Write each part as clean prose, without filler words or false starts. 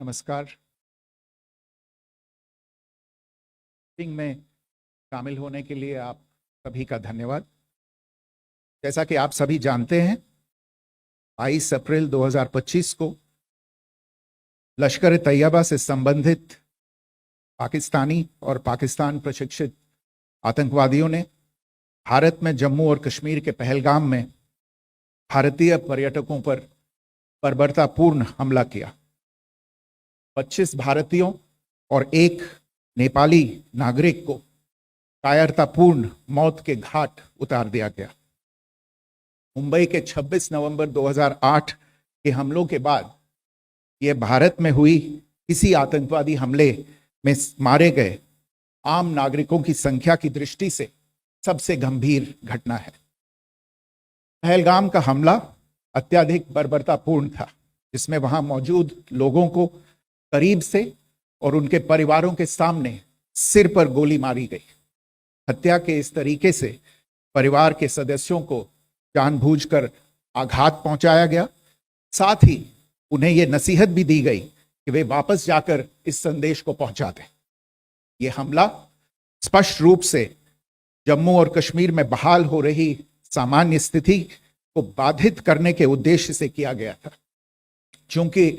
नमस्कार। मीटिंग में शामिल होने के लिए आप सभी का धन्यवाद। जैसा कि आप सभी जानते हैं, 22 अप्रैल 2025 को लश्कर तैयबा से संबंधित पाकिस्तानी और पाकिस्तान प्रशिक्षित आतंकवादियों ने भारत में जम्मू और कश्मीर के पहलगाम में भारतीय पर्यटकों पर बर्बरतापूर्ण हमला किया। 25 भारतीयों और एक नेपाली नागरिक को कायरतापूर्ण मौत के घाट उतार दिया गया। मुंबई के 26 नवंबर 2008 के हमलों के बाद यह भारत में हुई किसी आतंकवादी हमले में मारे गए आम नागरिकों की संख्या की दृष्टि से सबसे गंभीर घटना है। पहलगाम का हमला अत्यधिक बर्बरतापूर्ण था, जिसमें वहां मौजूद लोगों को करीब से और उनके परिवारों के सामने सिर पर गोली मारी गई। हत्या के इस तरीके से परिवार के सदस्यों को जानबूझकर आघात पहुंचाया गया। साथ ही उन्हें यह नसीहत भी दी गई कि वे वापस जाकर इस संदेश को पहुंचा दें। यह हमला स्पष्ट रूप से जम्मू और कश्मीर में बहाल हो रही सामान्य स्थिति को बाधित करने के उद्देश्य से किया गया था। चूंकि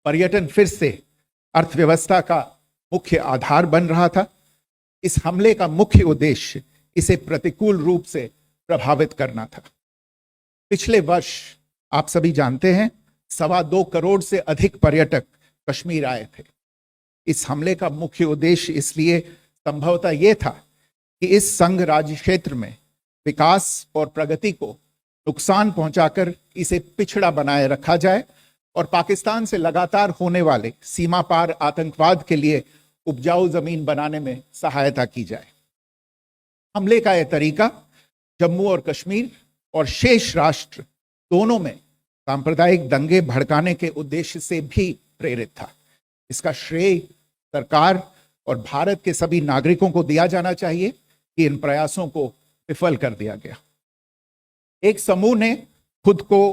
पर्यटन फिर से अर्थव्यवस्था का मुख्य आधार बन रहा था, इस हमले का मुख्य उद्देश्य इसे प्रतिकूल रूप से प्रभावित करना था। पिछले वर्ष आप सभी जानते हैं 2.25 करोड़ से अधिक पर्यटक कश्मीर आए थे। इस हमले का मुख्य उद्देश्य इसलिए संभवतः यह था कि इस संघ राज्य क्षेत्र में विकास और प्रगति को नुकसान पहुंचाकर इसे पिछड़ा बनाए रखा जाए और पाकिस्तान से लगातार होने वाले सीमा पार आतंकवाद के लिए उपजाऊ जमीन बनाने में सहायता की जाए। हमले का यह तरीका जम्मू और कश्मीर और शेष राष्ट्र दोनों में सांप्रदायिक दंगे भड़काने के उद्देश्य से भी प्रेरित था। इसका श्रेय सरकार और भारत के सभी नागरिकों को दिया जाना चाहिए कि इन प्रयासों को विफल कर दिया गया। एक समूह ने खुद को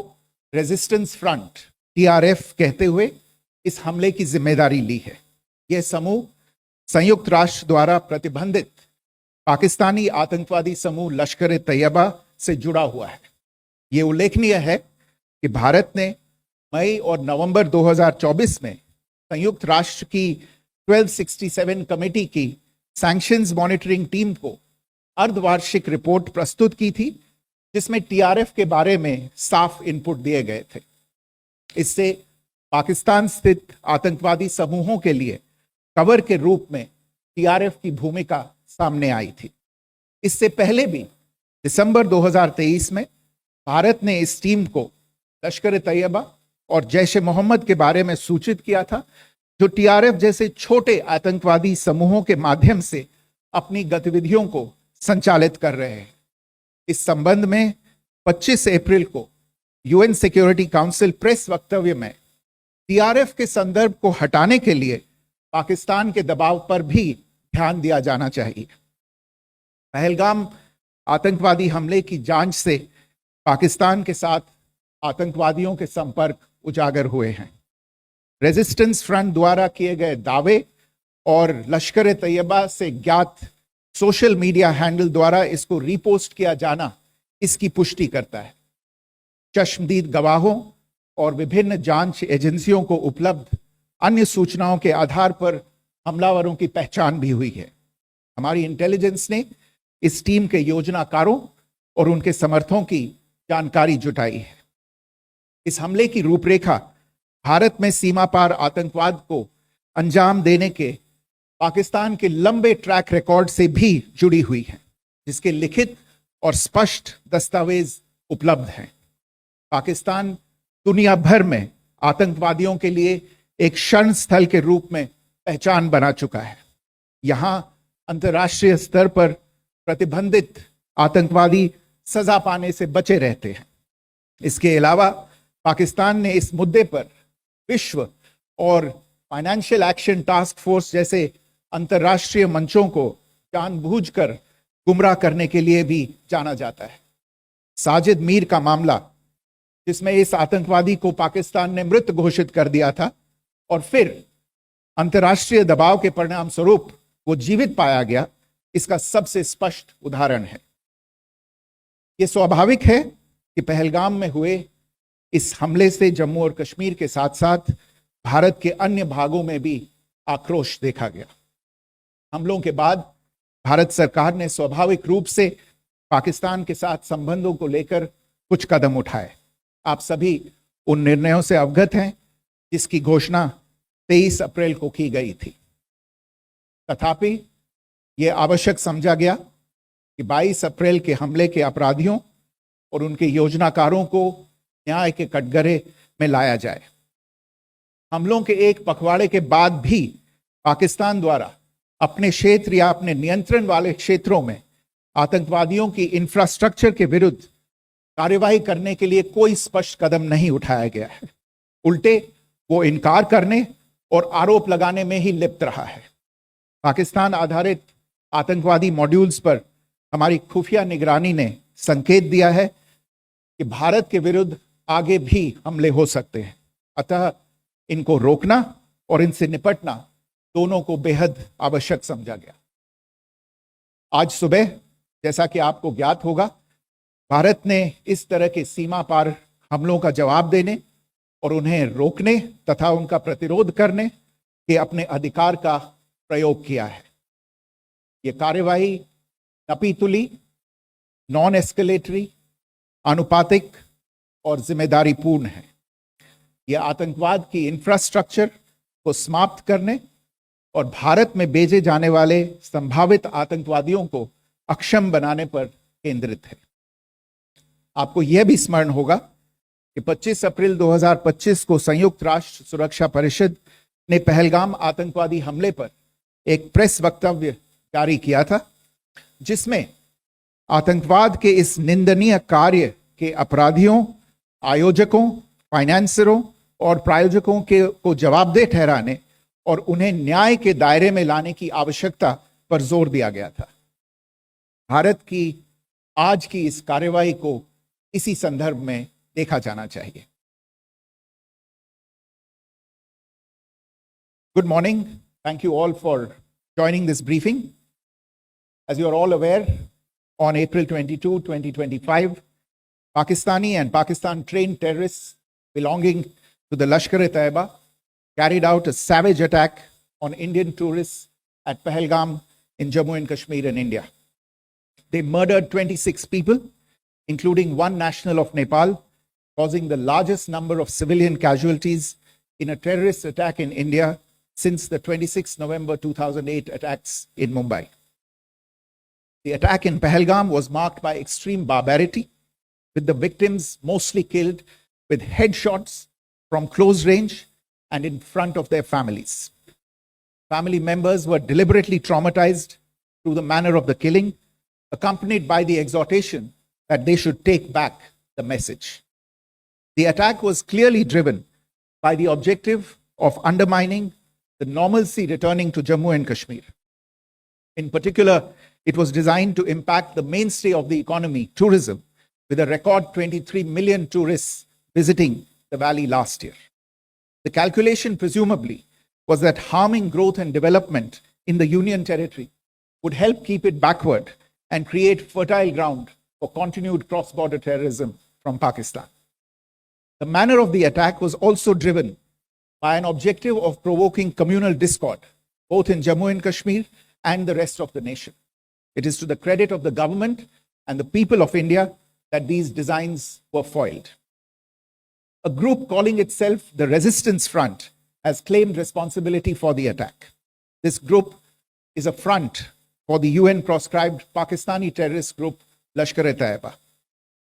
रेजिस्टेंस फ्रंट TRF कहते हुए इस हमले की जिम्मेदारी ली है। यह समूह संयुक्त राष्ट्र द्वारा प्रतिबंधित पाकिस्तानी आतंकवादी समूह लश्कर तैयबा से जुड़ा हुआ है। यह उल्लेखनीय है कि भारत ने मई और नवंबर 2024 में संयुक्त राष्ट्र की 1267 कमेटी की सैंक्शंस मॉनिटरिंग टीम को अर्धवार्षिक रिपोर्ट प्रस्तुत की थी, जिसमें TRF के बारे में साफ इनपुट दिए गए थे। इससे पाकिस्तान स्थित आतंकवादी समूहों के लिए कवर के रूप में TRF की भूमिका सामने आई थी। इससे पहले भी दिसंबर 2023 में भारत ने इस टीम को लश्कर तैयबा और जैश ए मोहम्मद के बारे में सूचित किया था, जो TRF जैसे छोटे आतंकवादी समूहों के माध्यम से अपनी गतिविधियों को संचालित कर रहे हैं। इस संबंध में 25 अप्रैल को UN सिक्योरिटी काउंसिल प्रेस वक्तव्य में TRF के संदर्भ को हटाने के लिए पाकिस्तान के दबाव पर भी ध्यान दिया जाना चाहिए। पहलगाम आतंकवादी हमले की जांच से पाकिस्तान के साथ आतंकवादियों के संपर्क उजागर हुए हैं। रेजिस्टेंस फ्रंट द्वारा किए गए दावे और लश्कर तैयबा से ज्ञात सोशल मीडिया हैंडल द्वारा इसको रीपोस्ट किया जाना इसकी पुष्टि करता है। चश्मदीद गवाहों और विभिन्न जांच एजेंसियों को उपलब्ध अन्य सूचनाओं के आधार पर हमलावरों की पहचान भी हुई है। हमारी इंटेलिजेंस ने इस टीम के योजनाकारों और उनके समर्थकों की जानकारी जुटाई है। इस हमले की रूपरेखा भारत में सीमा पार आतंकवाद को अंजाम देने के पाकिस्तान के लंबे ट्रैक रिकॉर्ड से भी जुड़ी हुई है, जिसके लिखित और स्पष्ट दस्तावेज उपलब्ध हैं। पाकिस्तान दुनिया भर में आतंकवादियों के लिए एक शरण स्थल के रूप में पहचान बना चुका है। यहां अंतर्राष्ट्रीय स्तर पर प्रतिबंधित आतंकवादी सजा पाने से बचे रहते हैं। इसके अलावा पाकिस्तान ने इस मुद्दे पर विश्व और फाइनेंशियल एक्शन टास्क फोर्स जैसे अंतर्राष्ट्रीय मंचों को जानबूझकर गुमराह करने के लिए भी जाना जाता है। साजिद मीर का मामला, जिसमें इस आतंकवादी को पाकिस्तान ने मृत घोषित कर दिया था और फिर अंतर्राष्ट्रीय दबाव के परिणाम स्वरूप वो जीवित पाया गया, इसका सबसे स्पष्ट उदाहरण है। यह स्वाभाविक है कि पहलगाम में हुए इस हमले से जम्मू और कश्मीर के साथ साथ भारत के अन्य भागों में भी आक्रोश देखा गया। हमलों के बाद भारत सरकार ने स्वाभाविक रूप से पाकिस्तान के साथ संबंधों को लेकर कुछ कदम उठाए। आप सभी उन निर्णयों से अवगत हैं जिसकी घोषणा 23 अप्रैल को की गई थी। तथापि यह आवश्यक समझा गया कि 22 अप्रैल के हमले के अपराधियों और उनके योजनाकारों को न्याय के कटघरे में लाया जाए। हमलों के एक पखवाड़े के बाद भी पाकिस्तान द्वारा अपने क्षेत्र या अपने नियंत्रण वाले क्षेत्रों में आतंकवादियों की इंफ्रास्ट्रक्चर के विरुद्ध कार्यवाही करने के लिए कोई स्पष्ट कदम नहीं उठाया गया है। उल्टे वो इनकार करने और आरोप लगाने में ही लिप्त रहा है। पाकिस्तान आधारित आतंकवादी मॉड्यूल्स पर हमारी खुफिया निगरानी ने संकेत दिया है कि भारत के विरुद्ध आगे भी हमले हो सकते हैं। अतः इनको रोकना और इनसे निपटना दोनों को बेहद आवश्यक समझा गया। आज सुबह, जैसा कि आपको ज्ञात होगा, भारत ने इस तरह के सीमा पार हमलों का जवाब देने और उन्हें रोकने तथा उनका प्रतिरोध करने के अपने अधिकार का प्रयोग किया है। यह कार्यवाही नपीतुली, नॉन एस्केलेटरी, अनुपातिक और जिम्मेदारीपूर्ण है। यह आतंकवाद की इंफ्रास्ट्रक्चर को समाप्त करने और भारत में भेजे जाने वाले संभावित आतंकवादियों को अक्षम बनाने पर केंद्रित है। आपको यह भी स्मरण होगा कि 25 अप्रैल 2025 को संयुक्त राष्ट्र सुरक्षा परिषद ने पहलगाम आतंकवादी हमले पर एक प्रेस वक्तव्य जारी किया था, जिसमें आतंकवाद के इस निंदनीय कार्य के अपराधियों, आयोजकों, फाइनेंसरों और प्रायोजकों को जवाबदेह ठहराने और उन्हें न्याय के दायरे में लाने की आवश्यकता पर जोर दिया गया था। भारत की आज की इस कार्यवाही को इसी संदर्भ में देखा जाना चाहिए। Good morning. Thank you all for joining this briefing. As you are all aware, on April 22, 2025, Pakistani and Pakistan-trained terrorists belonging to the Lashkar-e-Taiba carried out a savage attack on Indian tourists at Pahalgam in Jammu and Kashmir in India. They murdered 26 people, including one national of Nepal, causing the largest number of civilian casualties in a terrorist attack in India since the 26 November 2008 attacks in Mumbai. The attack in Pahalgam was marked by extreme barbarity, with the victims mostly killed with headshots from close range and in front of their families. Family members were deliberately traumatized through the manner of the killing, accompanied by the exhortation that they should take back the message. The attack was clearly driven by the objective of undermining the normalcy returning to Jammu and Kashmir. In particular, it was designed to impact the mainstay of the economy, tourism, with a record 23 million tourists visiting the valley last year. The calculation, presumably, was that harming growth and development in the Union Territory would help keep it backward and create fertile ground for continued cross-border terrorism from Pakistan. The manner of the attack was also driven by an objective of provoking communal discord, both in Jammu and Kashmir and the rest of the nation. It is to the credit of the government and the people of India that these designs were foiled. A group calling itself the Resistance Front has claimed responsibility for the attack. This group is a front for the UN-proscribed Pakistani terrorist group Lashkar-e-Taiba.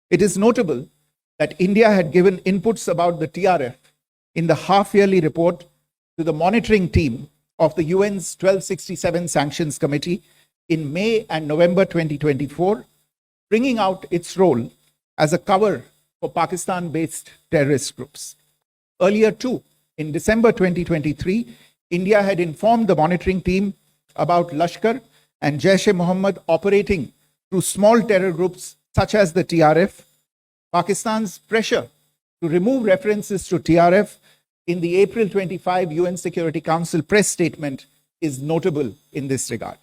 It is notable that India had given inputs about the TRF in the half-yearly report to the monitoring team of the UN's 1267 Sanctions Committee in May and November 2024, bringing out its role as a cover for Pakistan-based terrorist groups. Earlier too, in December 2023, India had informed the monitoring team about Lashkar and Jaish-e-Mohammed operating through small terror groups such as the TRF. Pakistan's pressure to remove references to TRF in the April 25 UN Security Council press statement is notable in this regard.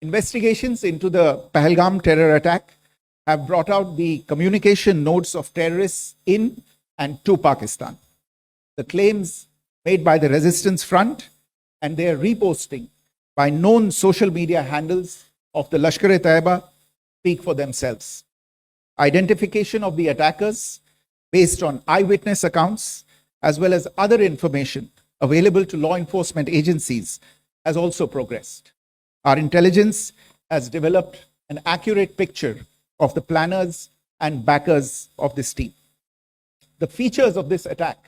Investigations into the Pahalgam terror attack have brought out the communication notes of terrorists in and to Pakistan. The claims made by the Resistance Front and their reposting by known social media handles of the Lashkar-e-Taiba speak for themselves. Identification of the attackers based on eyewitness accounts as well as other information available to law enforcement agencies has also progressed. Our intelligence has developed an accurate picture of the planners and backers of this team. The features of this attack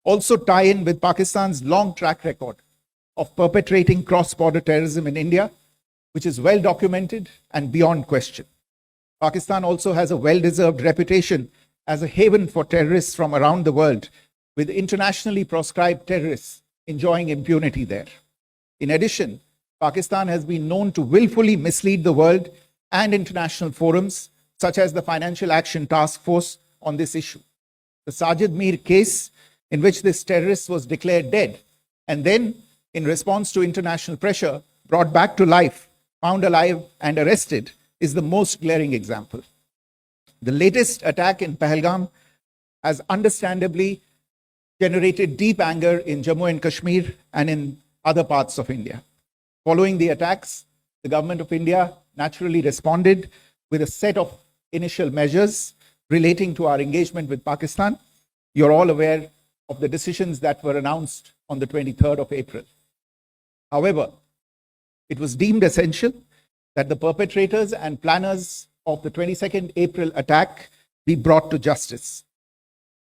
also tie in with Pakistan's long track record of perpetrating cross-border terrorism in India, which is well documented and beyond question. Pakistan also has a well-deserved reputation as a haven for terrorists from around the world, with internationally proscribed terrorists enjoying impunity there. In addition, Pakistan has been known to willfully mislead the world and international forums, such as the Financial Action Task Force, on this issue. The Sajid Mir case, in which this terrorist was declared dead and then, in response to international pressure, brought back to life, found alive and arrested, is the most glaring example. The latest attack in Pahalgam has understandably generated deep anger in Jammu and Kashmir and in other parts of India. Following the attacks, the government of India naturally responded with a set of initial measures relating to our engagement with Pakistan. You're all aware of the decisions that were announced on the 23rd of April. However, it was deemed essential that the perpetrators and planners of the 22nd April attack be brought to justice.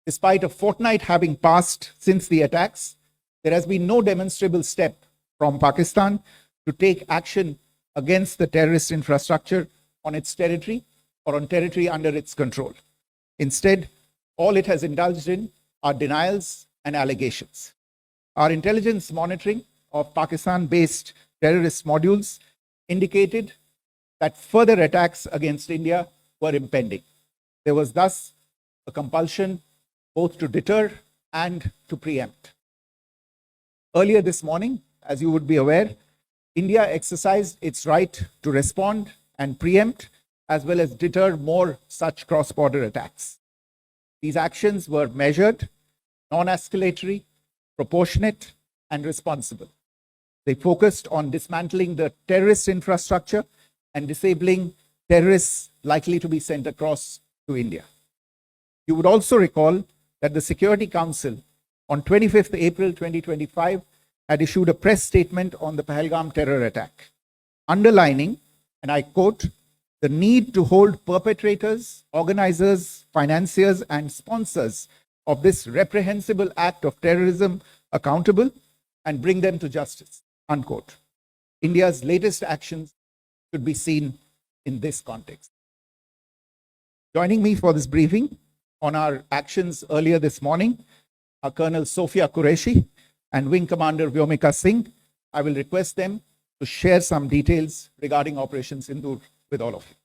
Despite a fortnight having passed since the attacks, there has been no demonstrable step from Pakistan to take action against the terrorist infrastructure on its territory or on territory under its control. Instead, all it has indulged in are denials and allegations. Our intelligence monitoring of Pakistan-based terrorist modules indicated that further attacks against India were impending. There was thus a compulsion both to deter and to preempt. Earlier this morning, as you would be aware, India exercised its right to respond and preempt as well as deter more such cross-border attacks. These actions were measured, non-escalatory, proportionate, and responsible. They focused on dismantling the terrorist infrastructure and disabling terrorists likely to be sent across to India. You would also recall that the Security Council on 25th April 2025 had issued a press statement on the Pahalgam terror attack, underlining, and I quote, the need to hold perpetrators, organizers, financiers, and sponsors of this reprehensible act of terrorism accountable and bring them to justice, unquote. India's latest actions should be seen in this context. Joining me for this briefing on our actions earlier this morning are Colonel Sophia Qureshi and Wing Commander Vyomika Singh. I will request them to share some details regarding Operation Sindoor with all of you.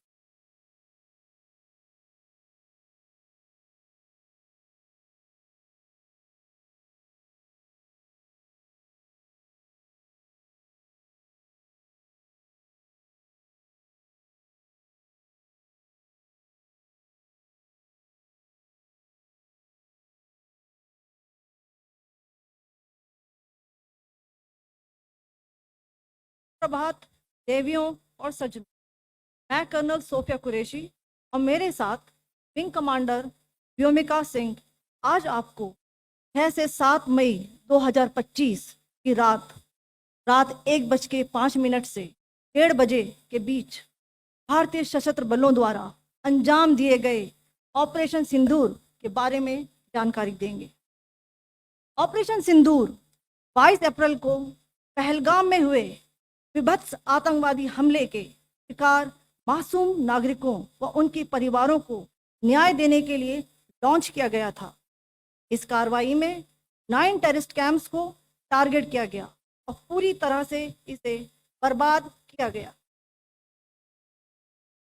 प्रभात देवियों और सज्जनों, मैं colonel Sophia Qureshi और मेरे साथ wing commander Vyomika Singh आज आपको 6 से 7 मई 2025 की रात 1:05 से 1:30 बजे के बीच भारतीय सशस्त्र बलों द्वारा अंजाम दिए गए ऑपरेशन सिंदूर के बारे में जानकारी देंगे। ऑपरेशन सिंदूर 22 अप्रैल को पहलगाम में हुए विभत्स आतंकवादी हमले के शिकार मासूम नागरिकों व उनके परिवारों को न्याय देने के लिए लॉन्च किया गया था। इस कार्रवाई में 9 टेररिस्ट कैंप्स को टारगेट किया गया और पूरी तरह से इसे बर्बाद किया गया।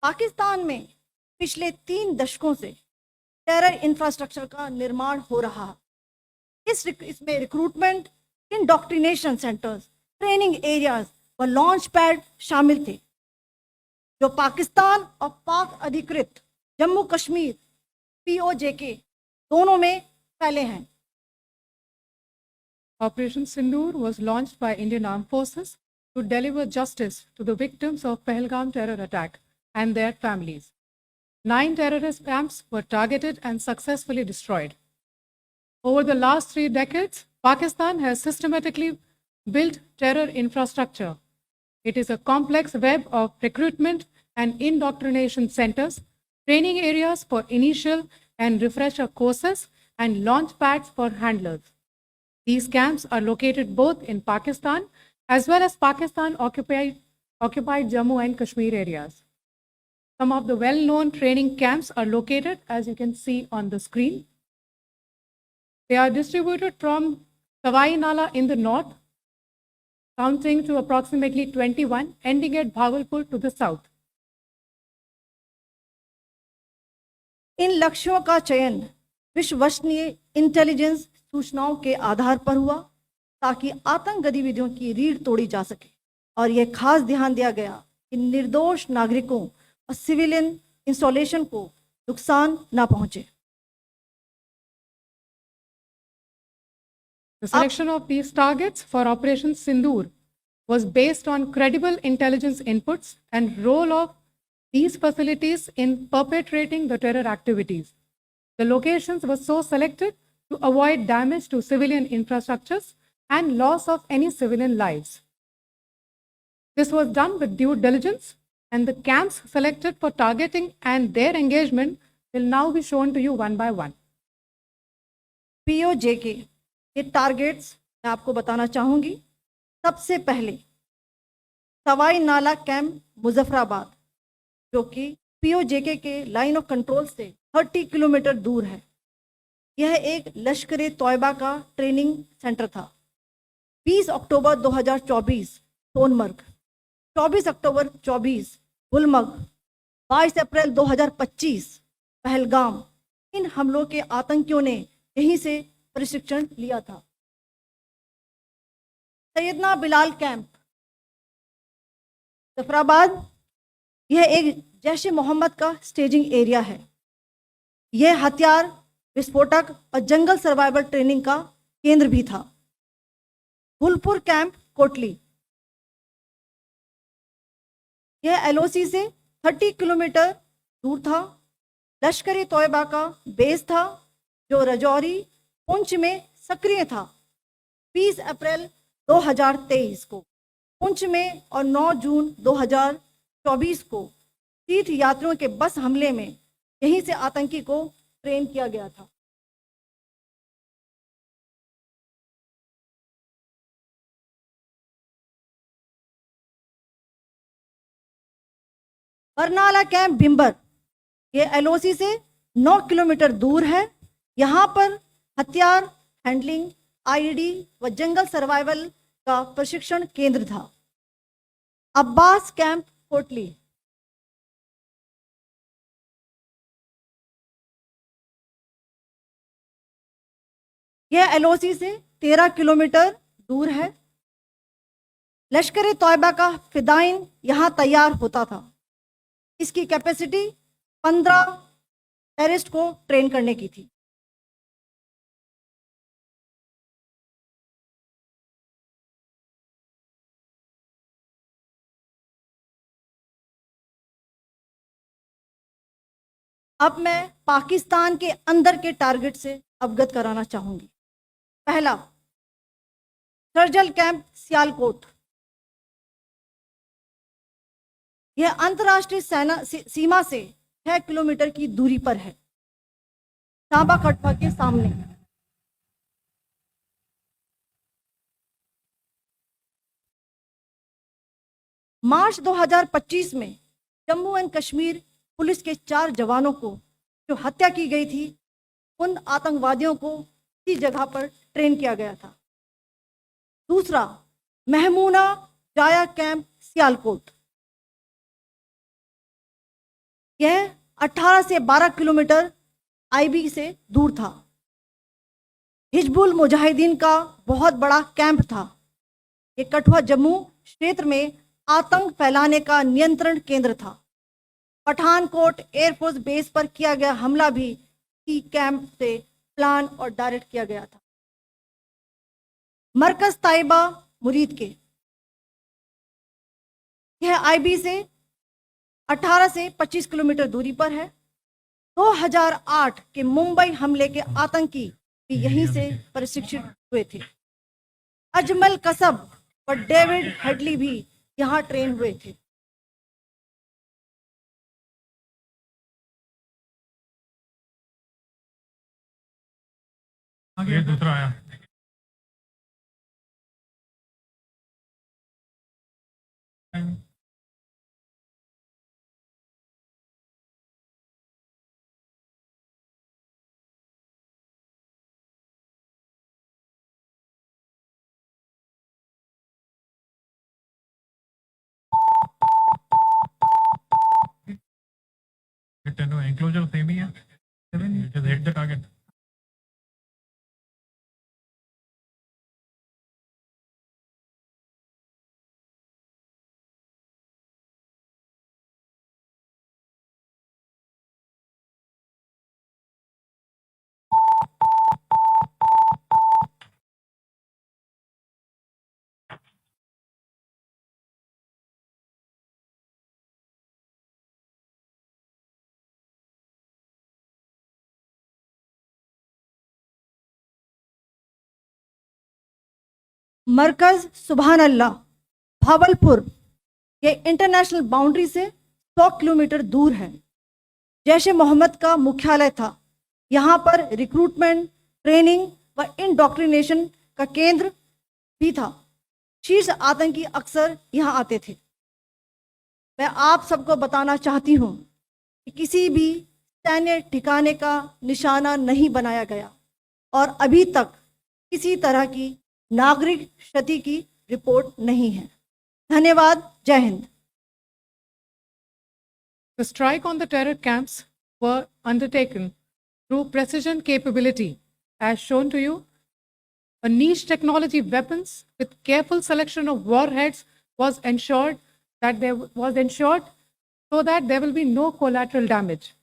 पाकिस्तान में पिछले 3 दशकों से टेरर इंफ्रास्ट्रक्चर का निर्माण हो रहा है। इसमें recruitment, indoctrination centres, training areas व लॉन्च पैड शामिल थे, जो पाकिस्तान और पाक अधिकृत जम्मू कश्मीर POJK दोनों में फैले हैं। Operation Sindoor was launched by Indian Armed Forces to deliver justice to the victims of Pahalgam terror attack and their families. 9 terrorist camps were targeted and successfully destroyed. Over the last 3 decades, Pakistan has systematically built terror infrastructure. It is a complex web of recruitment and indoctrination centers, training areas for initial and refresher courses, and launch pads for handlers. These camps are located both in Pakistan as well as Pakistan occupied Jammu and Kashmir areas. Some of the well-known training camps are located, as you can see on the screen. They are distributed from Sawai Nala in the north, counting to approximately 21, ending at Bhagalpur to the south. इन लक्ष्यों का चयन विश्वसनीय intelligence सूचनाओं के आधार पर हुआ, ताकि आतंक गतिविधियों की रीढ़ तोड़ी जा सके, और यह खास ध्यान दिया गया कि निर्दोष नागरिकों और सिविलियन इंस्टॉलेशन को नुकसान न पहुंचे। The selection of these targets for Operation Sindoor was based on credible intelligence inputs and role of these facilities in perpetrating the terror activities. The locations were so selected to avoid damage to civilian infrastructures and loss of any civilian lives. This was done with due diligence, and the camps selected for targeting and their engagement will now be shown to you one by one. POJK के targets मैं आपको बताना चाहूंगी। सबसे पहले सवाई नाला camp Muzaffarabad, जो कि POJK के लाइन ऑफ कंट्रोल से 30 किलोमीटर दूर है। यह एक लश्कर तोयबा का ट्रेनिंग सेंटर था। 20 अक्टूबर 2024 सोनमर्ग, 24 अक्टूबर 24 गुलमर्ग, 22 अप्रैल 2025 पहलगाम, इन हमलों के आतंकियों ने यहीं से प्रशिक्षण लिया था। सैयदना बिलाल कैंप जफराबाद, यह एक जैश ए मोहम्मद का स्टेजिंग एरिया है। यह हथियार, विस्फोटक और जंगल सर्वाइवल ट्रेनिंग का केंद्र भी था। गुलपुर कैंप कोटली, यह LOC से 30 किलोमीटर दूर था। लश्कर तोयबा का बेस था, जो रजौरी पुंछ में सक्रिय था। 20 अप्रैल 2023 को पुंछ में और 9 जून 2024 को तीर्थ यात्रियों के बस हमले में यहीं से आतंकी को ट्रेन किया गया था। बरनाला कैंप भिंबर, ये LOC से 9 किलोमीटर दूर है। यहाँ पर हथियार, हैंडलिंग, IED व जंगल सर्वाइवल का प्रशिक्षण केंद्र था। अब्बास कैंप कोटली, यह LOC से 13 किलोमीटर दूर है। लश्कर तोयबा का फिदाइन यहाँ तैयार होता था। इसकी कैपेसिटी 15 टेररिस्ट को ट्रेन करने की थी। अब मैं पाकिस्तान के अंदर के टारगेट से अवगत कराना चाहूंगी। पहला, सर्जल कैंप सियालकोट, यह अंतर्राष्ट्रीय सीमा से 6 किलोमीटर की दूरी पर है, सांबा कटवा के सामने। मार्च 2025 में जम्मू एंड कश्मीर पुलिस के 4 जवानों को जो हत्या की गई थी, उन आतंकवादियों को इसी जगह पर ट्रेन किया गया था। दूसरा, महमूना जाया कैंप सियालकोट, यह 18 से 12 किलोमीटर IB से दूर था। हिजबुल मुजाहिदीन का बहुत बड़ा कैंप था। ये कठुआ जम्मू क्षेत्र में आतंक फैलाने का नियंत्रण केंद्र था। पठानकोट एयरफोर्स बेस पर किया गया हमला भी इसी कैंप से प्लान और डायरेक्ट किया गया था। मरकज ताइबा मुरीद के, यह आईबी से 18 से 25 किलोमीटर दूरी पर है। 2008 के मुंबई हमले के आतंकी भी यहीं से प्रशिक्षित हुए थे। अजमल कसब और डेविड हेडली भी यहाँ ट्रेन हुए थे। आगे दूसरा आया। एंक्लोजर सेम ही है, just hit the target. मरकज सुभान अल्लाह भावलपुर, ये इंटरनेशनल बाउंड्री से 100 किलोमीटर दूर है। जैश ए मोहम्मद का मुख्यालय था। यहाँ पर रिक्रूटमेंट, ट्रेनिंग व इंडोक्ट्रिनेशन का केंद्र भी था। शीर्ष आतंकी अक्सर यहाँ आते थे। मैं आप सबको बताना चाहती हूँ कि किसी भी सैन्य ठिकाने का निशाना नहीं बनाया गया और अभी तक किसी तरह की नागरिक क्षति की रिपोर्ट नहीं है। धन्यवाद। जय Hind. The strike on the terror camps were undertaken through precision capability, as shown to you. A niche technology weapons with careful selection of warheads was ensured so that there will be no collateral damage.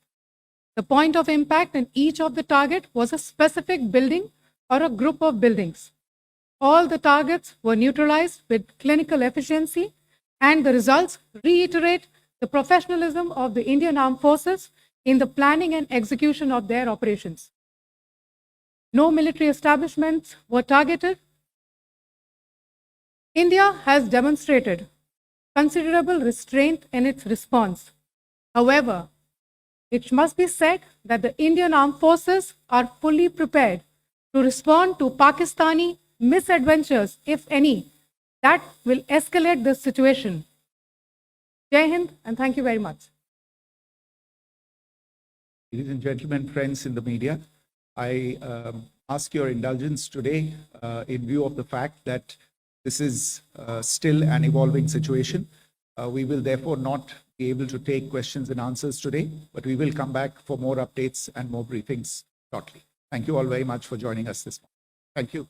The point of impact in each of the target was a specific building or a group of buildings. All the targets were neutralized with clinical efficiency, and the results reiterate the professionalism of the Indian Armed Forces in the planning and execution of their operations. No military establishments were targeted. India has demonstrated considerable restraint in its response. However, it must be said that the Indian Armed Forces are fully prepared to respond to Pakistani misadventures, if any, that will escalate the situation. Jai Hind, and thank you very much. Ladies and gentlemen, friends in the media, I ask your indulgence today in view of the fact that this is still an evolving situation. We will therefore not be able to take questions and answers today, but we will come back for more updates and more briefings shortly. Thank you all very much for joining us this morning. Thank you.